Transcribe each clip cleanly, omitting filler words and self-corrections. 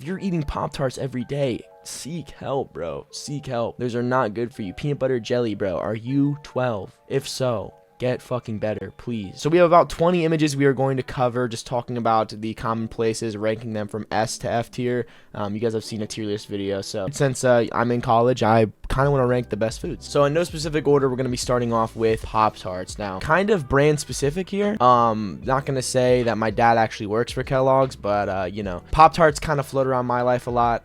you're eating Pop-Tarts every day, seek help, bro. Seek help. Those are not good for you. Peanut butter jelly, bro. Are you 12? If so, get fucking better, please. So we have about 20 images we are going to cover, just talking about the common places, ranking them from S to F tier. You guys have seen a tier list video, so since I'm in college, I kind of want to rank the best foods. So in no specific order, we're going to be starting off with Pop-Tarts. Now, kind of brand specific here. Not going to say that my dad actually works for Kellogg's, but you know, Pop-Tarts kind of float around my life a lot.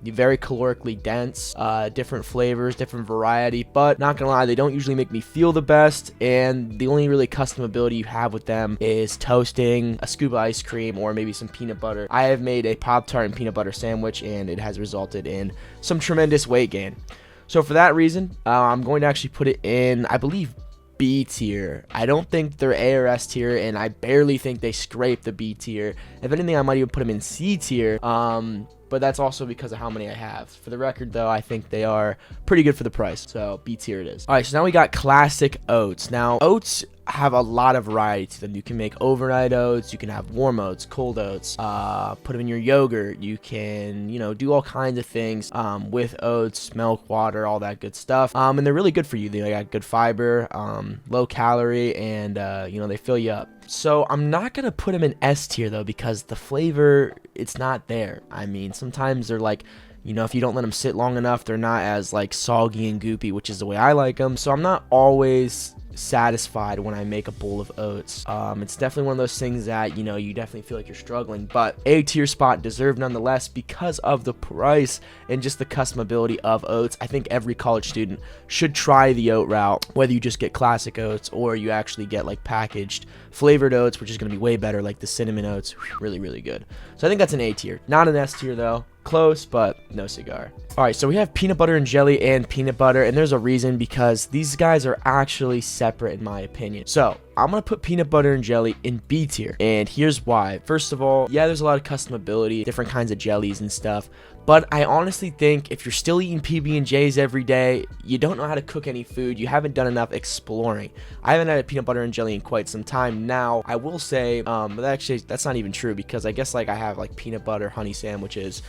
Very calorically dense, different flavors, different variety, but not gonna lie, they don't usually make me feel the best, and the only really customability you have with them is toasting, a scoop of ice cream, or maybe some peanut butter. I have made a Pop-Tart and peanut butter sandwich, and it has resulted in some tremendous weight gain. So for that reason, I'm going to actually put it in, I believe, B tier. I don't think they're A or S tier, and I barely think they scrape the B tier. If anything, I might even put them in C tier. But that's also because of how many I have. For the record, though, I think they are pretty good for the price. So B tier it is. All right, so now we got classic oats. Now, oats have a lot of variety to them. You can make overnight oats, you can have warm oats, cold oats, put them in your yogurt. You can, you know, do all kinds of things with oats, milk, water, all that good stuff. And they're really good for you. They got good fiber, low calorie, and you know, they fill you up. So I'm not gonna put them in S tier though, because the flavor, it's not there. I mean, sometimes they're like, you know, if you don't let them sit long enough, they're not as like soggy and goopy, which is the way I like them. So I'm not always satisfied when I make a bowl of oats. It's definitely one of those things that, you know, you definitely feel like you're struggling, but A tier spot deserved nonetheless because of the price and just the customability of oats. I think every college student should try the oat route, whether you just get classic oats or you actually get like packaged flavored oats, which is going to be way better, like the cinnamon oats. Really, really good. So I think that's an A tier, not an S tier though. Close, but no cigar. All right, so we have peanut butter and jelly and peanut butter, and there's a reason, because these guys are actually separate in my opinion. So I'm gonna put peanut butter and jelly in B tier, and here's why. First of all, yeah, there's a lot of customability, different kinds of jellies and stuff, but I honestly think if you're still eating PB&Js every day, you don't know how to cook any food, you haven't done enough exploring. I haven't had a peanut butter and jelly in quite some time now. I will say, but actually that's not even true, because I guess like I have like peanut butter honey sandwiches,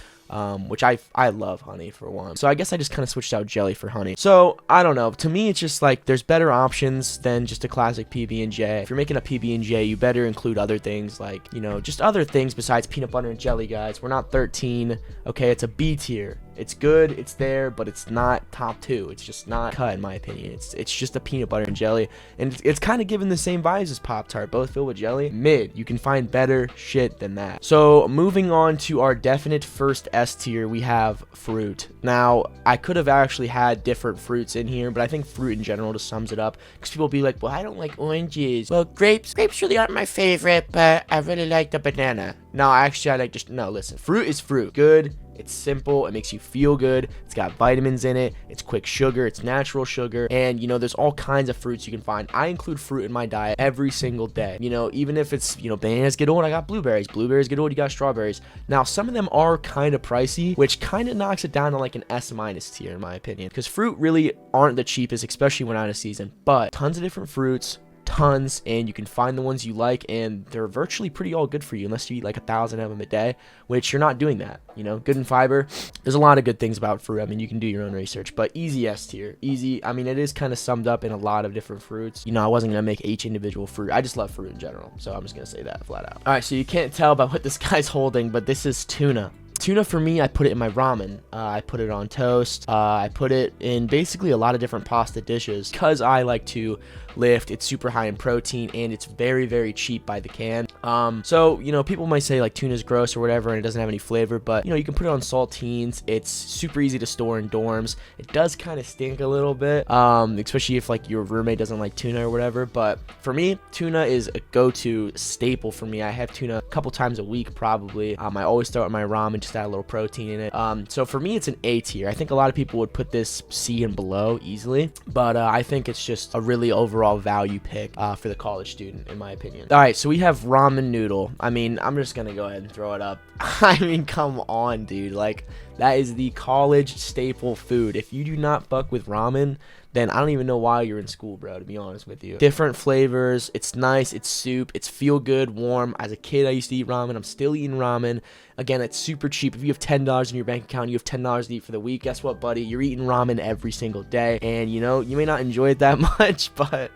which I love honey for one. So I guess I just kind of switched out jelly for honey. So I don't know. To me, it's just like there's better options than just a classic PB&J. If you're making a PB&J, you better include other things like, you know, just other things besides peanut butter and jelly, guys. We're not 13. Okay, it's a B tier. It's good, it's there, but it's not top 2. It's just not cut, in my opinion. It's just a peanut butter and jelly, and it's kind of given the same vibes as Pop-Tart, both filled with jelly. Mid. You can find better shit than that. So moving on to our definite first S tier, we have fruit. Now, I could have actually had different fruits in here, but I think fruit in general just sums it up, because people be like, well, I don't like oranges. Well, grapes really aren't my favorite, but I really like the banana. No, actually, I like just, no, listen, fruit is fruit. Good. It's simple, it makes you feel good, it's got vitamins in it, it's quick sugar, it's natural sugar, and you know, there's all kinds of fruits you can find. I include fruit in my diet every single day. You know, even if it's, you know, bananas get old, I got blueberries. Blueberries get old, you got strawberries. Now, some of them are kind of pricey, which kind of knocks it down to like an S- tier in my opinion, because fruit really aren't the cheapest, especially when out of season, but tons of different fruits, tons, and you can find the ones you like, and they're virtually pretty all good for you unless you eat like 1,000 of them a day, which you're not doing that. You know, good in fiber. There's a lot of good things about fruit. I mean, you can do your own research, but easy S tier. Easy. I mean, it is kind of summed up in a lot of different fruits. You know, I wasn't gonna make each individual fruit. I just love fruit in general, so I'm just gonna say that flat out. All right, so you can't tell by what this guy's holding, but this is tuna. Tuna, for me, I put it in my ramen. I put it on toast. I put it in basically a lot of different pasta dishes because I like to lift. It's super high in protein, and it's very, very cheap by the can. So, you know, people might say like tuna's gross or whatever and it doesn't have any flavor, but you know, you can put it on saltines. It's super easy to store in dorms. It does kind of stink a little bit, especially if like your roommate doesn't like tuna or whatever, but for me, tuna is a go-to staple for me. I have tuna a couple times a week probably. I always throw it in my ramen, just add a little protein in it. So for me, it's an A tier. I think a lot of people would put this C and below easily, but I think it's just a really overall value pick for the college student, in my opinion. All right, so we have ramen noodle. I mean, I'm just gonna go ahead and throw it up. I mean, come on, dude. Like, that is the college staple food. If you do not fuck with ramen, then I don't even know why you're in school, bro, to be honest with you. Different flavors. It's nice. It's soup. It's feel good, warm. As a kid, I used to eat ramen. I'm still eating ramen. Again, it's super cheap. If you have $10 in your bank account, you have $10 to eat for the week. Guess what, buddy? You're eating ramen every single day. And, you know, you may not enjoy it that much, but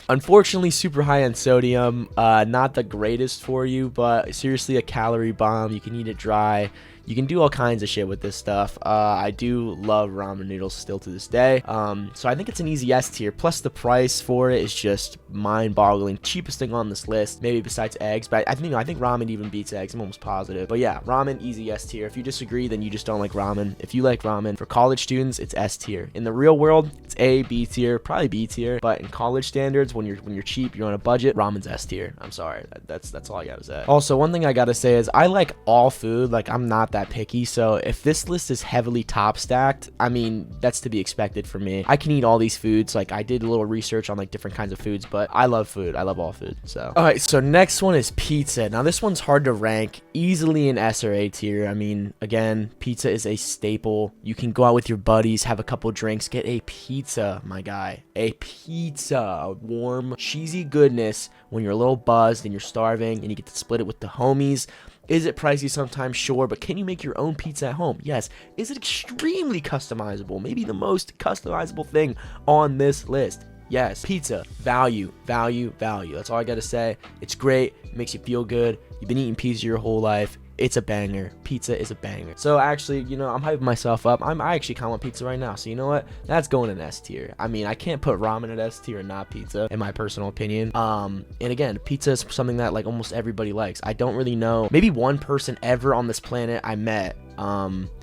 unfortunately, super high in sodium. Not the greatest for you, but seriously a calorie bomb. You can eat it dry. You can do all kinds of shit with this stuff. I do love ramen noodles still to this day. So I think it's an easy S tier. Plus the price for it is just mind-boggling. Cheapest thing on this list, maybe besides eggs. But I think ramen even beats eggs. I'm almost positive. But yeah, ramen, easy S tier. If you disagree, then you just don't like ramen. If you like ramen, for college students, it's S tier. In the real world, it's A, B tier, probably B tier. But in college standards, when you're cheap, you're on a budget, ramen's S tier. I'm sorry. That's all I gotta say. Also, one thing I gotta say is I like all food. Like, I'm not that picky, so if this list is heavily top stacked, I mean, that's to be expected for me. I can eat all these foods. Like, I did a little research on like different kinds of foods, but I love food. I love all food. So all right, so next one is pizza. Now this one's hard to rank, easily an S or A tier. I mean, again, pizza is a staple. You can go out with your buddies, have a couple drinks, get a pizza, my guy. A pizza, a warm, cheesy goodness when you're a little buzzed and you're starving and you get to split it with the homies. Is it pricey sometimes? Sure, but can you make your own pizza at home? Yes. Is it extremely customizable? Maybe the most customizable thing on this list. Yes. Pizza, value, value, value. That's all I gotta say. It's great. It makes you feel good. You've been eating pizza your whole life. It's a banger. Pizza is a banger. So actually, you know, I'm hyping myself up. I actually kind of want pizza right now. So you know what? That's going in S tier. I mean, I can't put ramen at S tier and not pizza, in my personal opinion. And again, pizza is something that like almost everybody likes. I don't really know. Maybe one person ever on this planet I met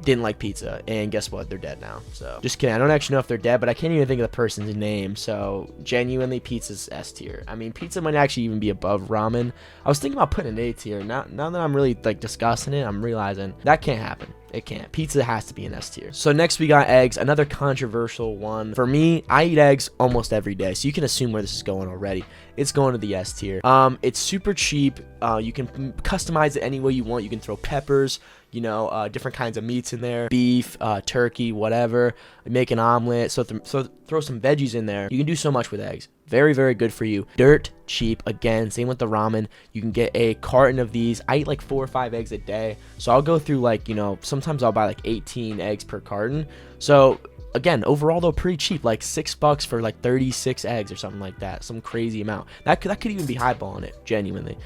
didn't like pizza, and guess what, they're dead now. So just kidding. I don't actually know if they're dead, but I can't even think of the person's name. So genuinely, pizza's S tier. I mean, pizza might actually even be above ramen. I was thinking about putting an A tier. Now that I'm really like discussing it, I'm realizing that can't happen. It can't. Pizza has to be an S tier. So next we got eggs, another controversial one. For me, I eat eggs almost every day, so you can assume where this is going already. It's going to the S tier. It's super cheap. You can customize it any way you want. You can throw peppers, you know, different kinds of meats in there, beef, turkey, whatever. Make an omelet. So throw some veggies in there. You can do so much with eggs. Very, very good for you. Dirt cheap. Again, same with the ramen. You can get a carton of these. I eat like 4 or 5 eggs a day. So I'll go through like, you know, sometimes I'll buy like 18 eggs per carton. So again, overall though, pretty cheap. Like $6 for like 36 eggs or something like that. Some crazy amount. That could even be highballing it, genuinely.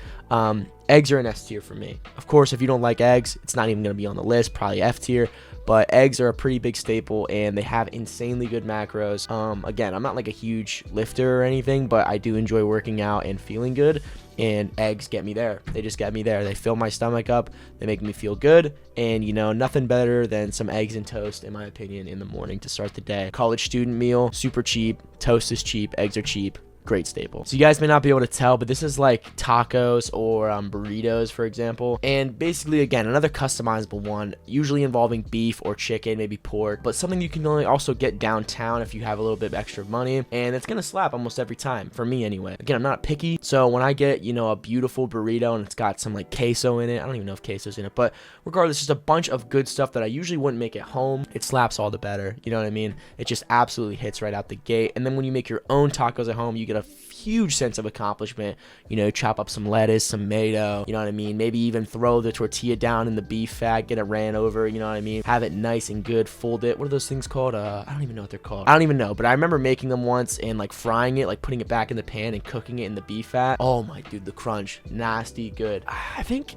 Eggs are an S tier for me. Of course, if you don't like eggs, it's not even going to be on the list. Probably F tier. But eggs are a pretty big staple, and they have insanely good macros. Again, I'm not like a huge lifter or anything, but I do enjoy working out and feeling good, and eggs get me there. They just get me there. They fill my stomach up. They make me feel good, and, you know, nothing better than some eggs and toast, in my opinion, in the morning to start the day. College student meal, super cheap. Toast is cheap. Eggs are cheap. Great staple. So you guys may not be able to tell, but this is like tacos or burritos, for example. And basically, again, another customizable one, usually involving beef or chicken, maybe pork, but something you can only also get downtown if you have a little bit of extra money, and it's gonna slap almost every time, for me anyway. Again, I'm not picky, so when I get, you know, a beautiful burrito and it's got some like queso in it, I don't even know if queso's in it, but regardless, just a bunch of good stuff that I usually wouldn't make at home, it slaps all the better. You know what I mean? It just absolutely hits right out the gate. And then when you make your own tacos at home, you get a huge sense of accomplishment. You know, chop up some lettuce, some tomato, you know what I mean? Maybe even throw the tortilla down in the beef fat, get it ran over, you know what I mean? Have it nice and good, fold it. What are those things called? I don't even know what they're called. I don't even know, but I remember making them once and like frying it, like putting it back in the pan and cooking it in the beef fat. Oh my dude, the crunch, nasty good. I think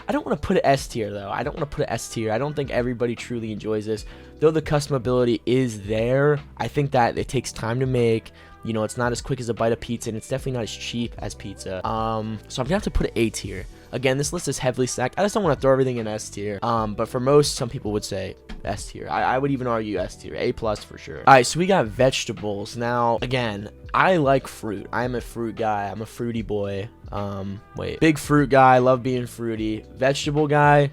I don't want to put it S tier though. I don't want to put it S tier. I don't think everybody truly enjoys this. Though the customability is there, I think that it takes time to make. You know, it's not as quick as a bite of pizza, and it's definitely not as cheap as pizza. So I'm gonna have to put it A tier. Again, this list is heavily stacked. I just don't want to throw everything in S tier. But for most, some people would say S tier. I would even argue S tier. A+ for sure. All right, so we got vegetables. Now, again, I like fruit. I'm a fruit guy. I'm a fruity boy. Big fruit guy. Love being fruity. Vegetable guy,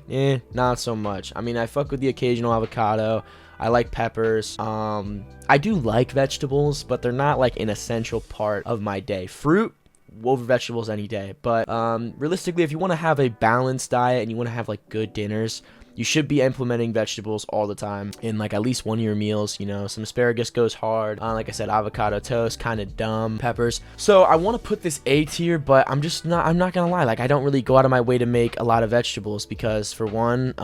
not so much. I mean, I fuck with the occasional avocado. I like peppers. I do like vegetables, but they're not like an essential part of my day. Fruit over vegetables any day. But realistically, if you want to have a balanced diet and you want to have like good dinners, You should be implementing vegetables all the time in like at least one of your meals. You know, some asparagus goes hard. Like I said, avocado toast, kind of dumb. Peppers. So I want to put this A tier, but I'm not gonna lie, like I don't really go out of my way to make a lot of vegetables because for one,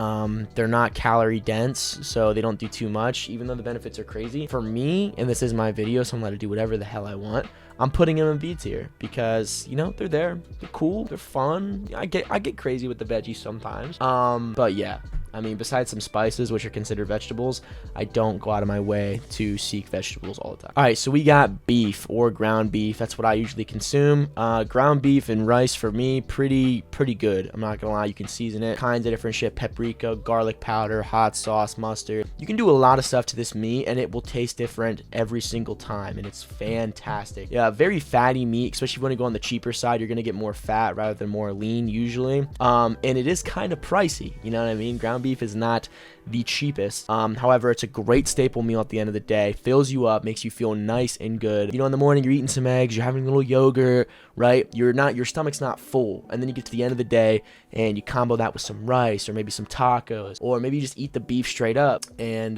they're not calorie dense, so they don't do too much, even though the benefits are crazy. For me, and this is my video, so I'm allowed to do whatever the hell I want, I'm putting them in B tier because, you know, they're there, they're cool, they're fun. I get crazy with the veggies sometimes. But yeah, I mean, besides some spices, which are considered vegetables, I don't go out of my way to seek vegetables all the time. All right, so we got beef or ground beef. That's what I usually consume. Ground beef and rice for me, pretty good. I'm not gonna lie, you can season it. Kinds of different shit, paprika, garlic powder, hot sauce, mustard. You can do a lot of stuff to this meat, and it will taste different every single time, and it's fantastic. Yeah, very fatty meat, especially if you want to go on the cheaper side. You're gonna get more fat rather than more lean usually. And it is kind of pricey. You know what I mean? Ground beef is not the cheapest. However, it's a great staple meal at the end of the day. Fills you up, makes you feel nice and good. You know, in the morning you're eating some eggs, you're having a little yogurt, right? Your stomach's not full, and then you get to the end of the day and you combo that with some rice or maybe some tacos, or maybe you just eat the beef straight up and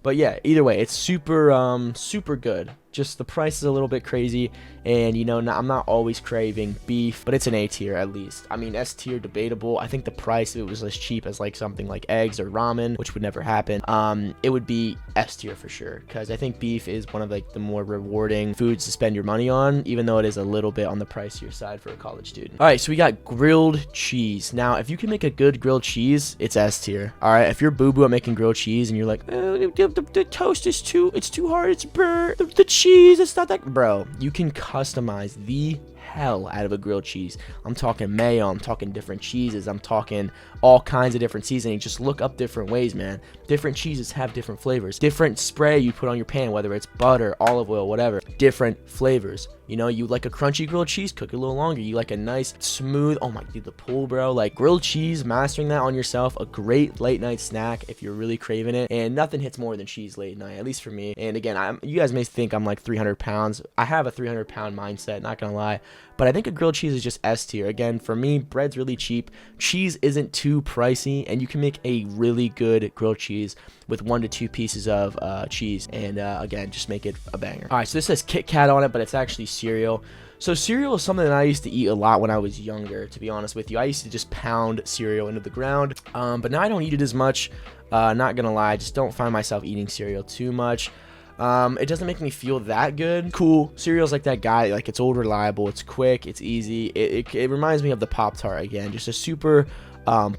but yeah, either way, it's super good. Just the price is a little bit crazy, and you know, I'm not always craving beef, but it's an A tier at least. I mean, S tier debatable. I think the price, if it was as cheap as like something like eggs or ramen, which would never happen, it would be S tier for sure, because I think beef is one of like the more rewarding foods to spend your money on, even though it is a little bit on the pricier side for a college student. All right, so we got grilled cheese. Now, if you can make a good grilled cheese, it's S tier. All right, if you're boo-boo at making grilled cheese and you're like, the toast is too hard, it's burnt, the cheese, it's not that, bro, you can customize the hell out of a grilled cheese. I'm talking mayo, I'm talking different cheeses, I'm talking all kinds of different seasoning. Just look up different ways, man. Different cheeses have different flavors. Different spray you put on your pan, whether it's butter, olive oil, whatever, different flavors. You know, you like a crunchy grilled cheese, cook it a little longer. You like a nice smooth, oh my, dude, the pull, bro, like grilled cheese, mastering that on yourself, a great late night snack if you're really craving it. And nothing hits more than cheese late night, at least for me. And again, you guys may think I'm like 300 pounds. I have a 300-pound mindset, not gonna lie, but I think a grilled cheese is just S tier. Again, for me, bread's really cheap, cheese isn't too pricey, and you can make a really good grilled cheese with 1 to 2 pieces of cheese, and again, just make it a banger. All right, so this says Kit Kat on it, but it's actually cereal. So cereal is something that I used to eat a lot when I was younger, to be honest with you. I used to just pound cereal into the ground, but now I don't eat it as much. Not gonna lie, I just don't find myself eating cereal too much. It doesn't make me feel that good. Cool, cereal's like that guy, like it's old, reliable, it's quick, it's easy. It reminds me of the Pop-Tart again, just a super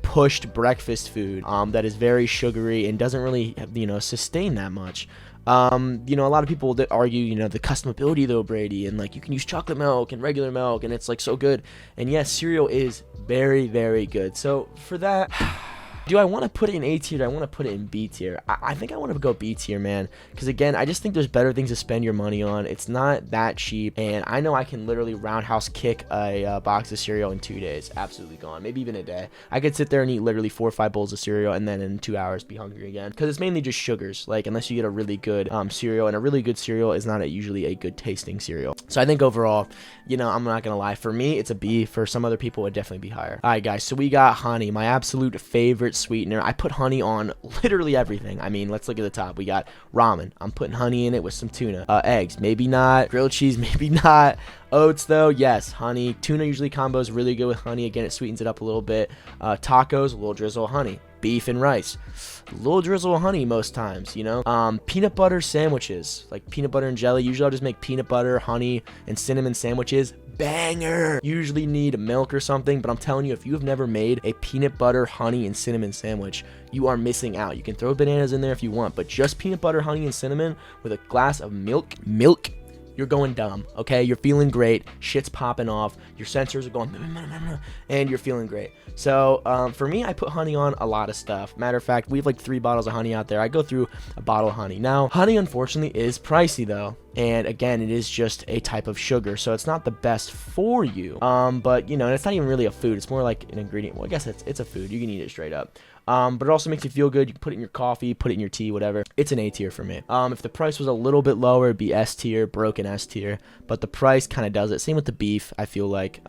pushed breakfast food that is very sugary and doesn't really, you know, sustain that much. You know, a lot of people that argue, you know, the customability though, Brady, and like you can use chocolate milk and regular milk and it's like so good. And yes, cereal is very good. So for that, do I want to put it in A tier? Do I want to put it in B tier? I think I want to go B tier, man. Because again, I just think there's better things to spend your money on. It's not that cheap. And I know I can literally roundhouse kick a box of cereal in 2 days. Absolutely gone. Maybe even a day. I could sit there and eat literally 4 or 5 bowls of cereal and then in 2 hours be hungry again. Because it's mainly just sugars. Like, unless you get a really good cereal. And a really good cereal is not usually a good tasting cereal. So I think overall, you know, I'm not going to lie. For me, it's a B. For some other people, it would definitely be higher. All right, guys. So we got honey. My absolute favorite sweetener. I put honey on literally everything. I mean, let's look at the top. We got ramen. I'm putting honey in it with some tuna. Eggs, maybe not. Grilled cheese, maybe not. Oats, though, yes. Honey. Tuna usually combos really good with honey. Again, it sweetens it up a little bit. Tacos, a little drizzle of honey. Beef and rice, a little drizzle of honey most times, you know. Peanut butter sandwiches, like peanut butter and jelly. Usually I'll just make peanut butter, honey, and cinnamon sandwiches. Banger. Usually need milk or something, but I'm telling you, if you have never made a peanut butter, honey, and cinnamon sandwich, you are missing out. You can throw bananas in there if you want, but just peanut butter, honey, and cinnamon with a glass of milk, you're going dumb, okay? You're feeling great, shit's popping off, your sensors are going, and you're feeling great. So for me, I put honey on a lot of stuff. Matter of fact, we have like 3 bottles of honey out there. I go through a bottle of honey. Now, honey unfortunately is pricey though. And again, it is just a type of sugar, so it's not the best for you. But you know, and it's not even really a food. It's more like an ingredient. Well, I guess it's a food. You can eat it straight up. But it also makes you feel good. You can put it in your coffee, put it in your tea, whatever. It's an A tier for me. If the price was a little bit lower, it'd be S tier, broken S tier. But the price kind of does it. Same with the beef. I feel like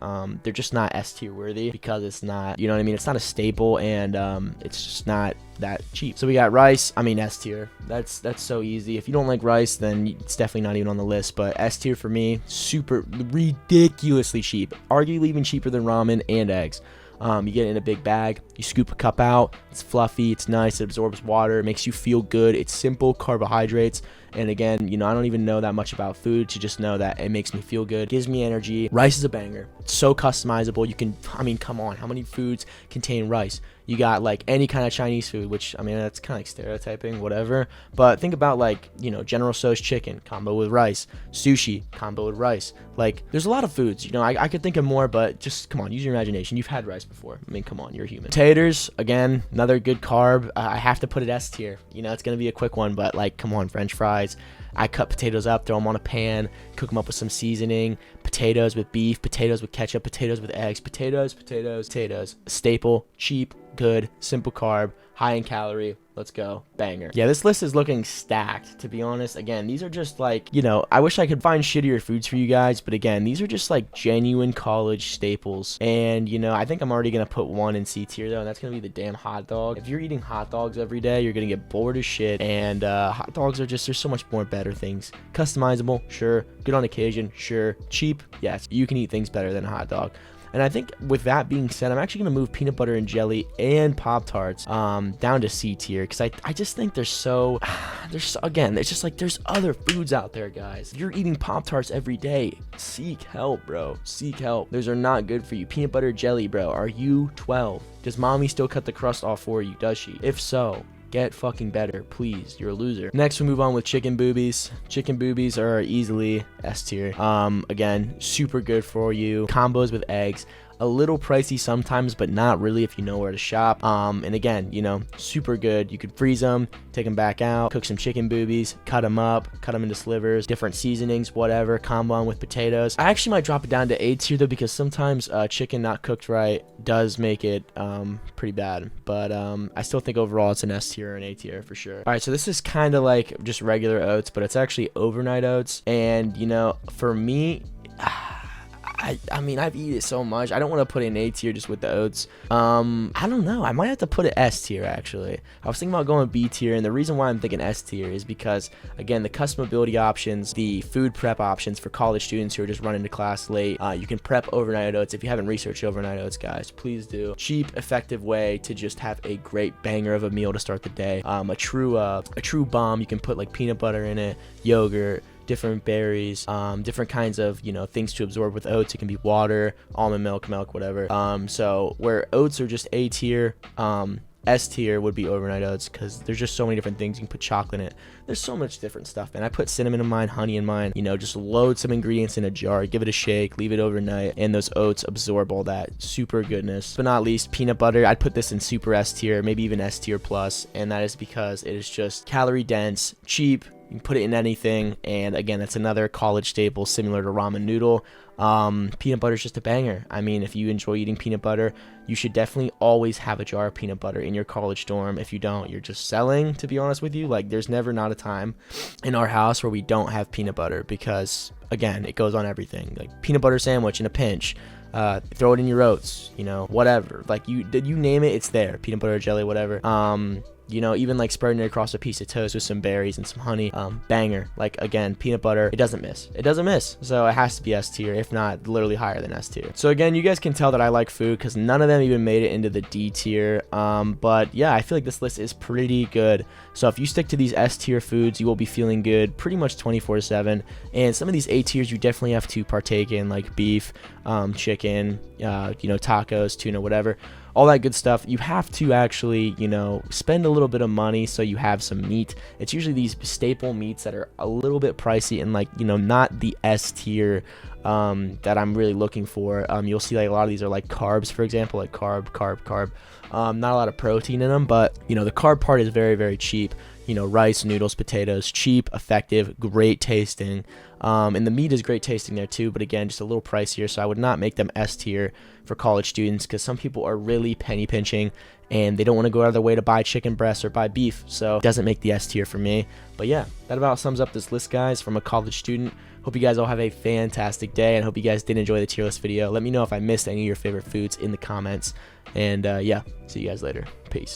they're just not S tier worthy because it's not, you know what I mean? It's not a staple, and it's just not that cheap. So we got rice. I mean, S tier. That's so easy. If you don't like rice, then it's definitely not even on the list. But S tier for me, super ridiculously cheap. Arguably even cheaper than ramen and eggs. You get it in a big bag, you scoop a cup out, it's fluffy, it's nice, it absorbs water, it makes you feel good, it's simple carbohydrates, and again, you know, I don't even know that much about food to just know that it makes me feel good, gives me energy. Rice is a banger. It's so customizable. You can, I mean, come on, how many foods contain rice? You got like any kind of Chinese food, which, I mean, that's kind of like stereotyping, whatever, but think about like, you know, General Tso's chicken combo with rice, sushi combo with rice. Like, there's a lot of foods, you know, I could think of more, but just come on, use your imagination. You've had rice before. I mean, come on, you're human. Taters, again, another good carb. I have to put it S tier. You know, it's gonna be a quick one, but like, come on, French fries. I cut potatoes up, throw them on a pan, cook them up with some seasoning, potatoes with beef, potatoes with ketchup, potatoes with eggs, potatoes. Staple, cheap, good, simple carb, high in calorie. Let's go. Banger. Yeah, this list is looking stacked, to be honest. Again, these are just like, you know, I wish I could find shittier foods for you guys, but again, these are just like genuine college staples. And, you know, I think I'm already going to put one in C tier, though, and that's going to be the damn hot dog. If you're eating hot dogs every day, you're going to get bored as shit. And hot dogs are just, there's so much more better things. Customizable, sure. Good on occasion, sure. Cheap, yes. You can eat things better than a hot dog. And I think with that being said, I'm actually going to move peanut butter and jelly and Pop-Tarts down to C tier, because I just think they're so, again, it's just like there's other foods out there, guys. If you're eating Pop-Tarts every day, seek help, bro. Seek help. Those are not good for you. Peanut butter jelly, bro. Are you 12? Does mommy still cut the crust off for you? Does she? If so, get fucking better, please. You're a loser. Next, we move on with chicken boobies. Chicken boobies are easily S tier. Again, super good for you. Combos with eggs. A little pricey sometimes, but not really if you know where to shop. And again, you know, super good. You could freeze them, take them back out, cook some chicken boobies, cut them up, cut them into slivers, different seasonings, whatever, combo on with potatoes. I actually might drop it down to A tier though, because sometimes chicken not cooked right does make it pretty bad. But I still think overall it's an S tier or an A tier for sure. All right, so this is kind of like just regular oats, but it's actually overnight oats. And, you know, for me, I mean, I've eaten it so much. I don't want to put it in A tier just with the oats. I don't know. I might have to put it S tier, actually. I was thinking about going B tier, and the reason why I'm thinking S tier is because, again, the customability options, the food prep options for college students who are just running to class late. You can prep overnight oats. If you haven't researched overnight oats, guys, please do. Cheap, effective way to just have a great banger of a meal to start the day. A true bomb. You can put like peanut butter in it, yogurt, different berries, different kinds of, you know, things to absorb with oats. It can be water, almond milk, whatever. So where oats are just A tier, S tier would be overnight oats, because there's just so many different things. You can put chocolate in it. There's so much different stuff, and I put cinnamon in mine, honey in mine. You know, just load some ingredients in a jar, give it a shake, leave it overnight, and those oats absorb all that super goodness. But not least, peanut butter. I'd put this in super S tier, maybe even S tier plus, and that is because it is just calorie dense, cheap. You can put it in anything, and again, that's another college staple similar to ramen noodle. Peanut butter is just a banger. I mean, if you enjoy eating peanut butter, you should definitely always have a jar of peanut butter in your college dorm. If you don't, you're just selling, to be honest with you. Like, there's never not a time in our house where we don't have peanut butter, because again, it goes on everything. Like peanut butter sandwich in a pinch. Throw it in your oats, you know, whatever. Like, you name it, it's there. Peanut butter, jelly, whatever. You know, even like spreading it across a piece of toast with some berries and some honey, banger. Like, again, peanut butter, it doesn't miss. So it has to be S tier, if not literally higher than S tier. So again, you guys can tell that I like food, because none of them even made it into the D tier. But yeah, I feel like this list is pretty good. So if you stick to these S tier foods, you will be feeling good pretty much 24/7. And some of these A tiers you definitely have to partake in, like beef, chicken, you know, tacos, tuna, whatever. All that good stuff. You have to actually, you know, spend a little bit of money so you have some meat. It's usually these staple meats that are a little bit pricey and, like, you know, not the S tier that I'm really looking for. You'll see like a lot of these are like carbs, for example, like carb. Not a lot of protein in them, but, you know, the carb part is very, very cheap. you know, rice, noodles, potatoes. Cheap, effective, great tasting. And the meat is great tasting there too, but again, just a little pricier. So I would not make them S tier for college students, because some people are really penny pinching and they don't want to go out of their way to buy chicken breasts or buy beef. So it doesn't make the S tier for me. But yeah, that about sums up this list, guys, from a college student. Hope you guys all have a fantastic day, and hope you guys did enjoy the tier list video. Let me know if I missed any of your favorite foods in the comments. And yeah, see you guys later. Peace.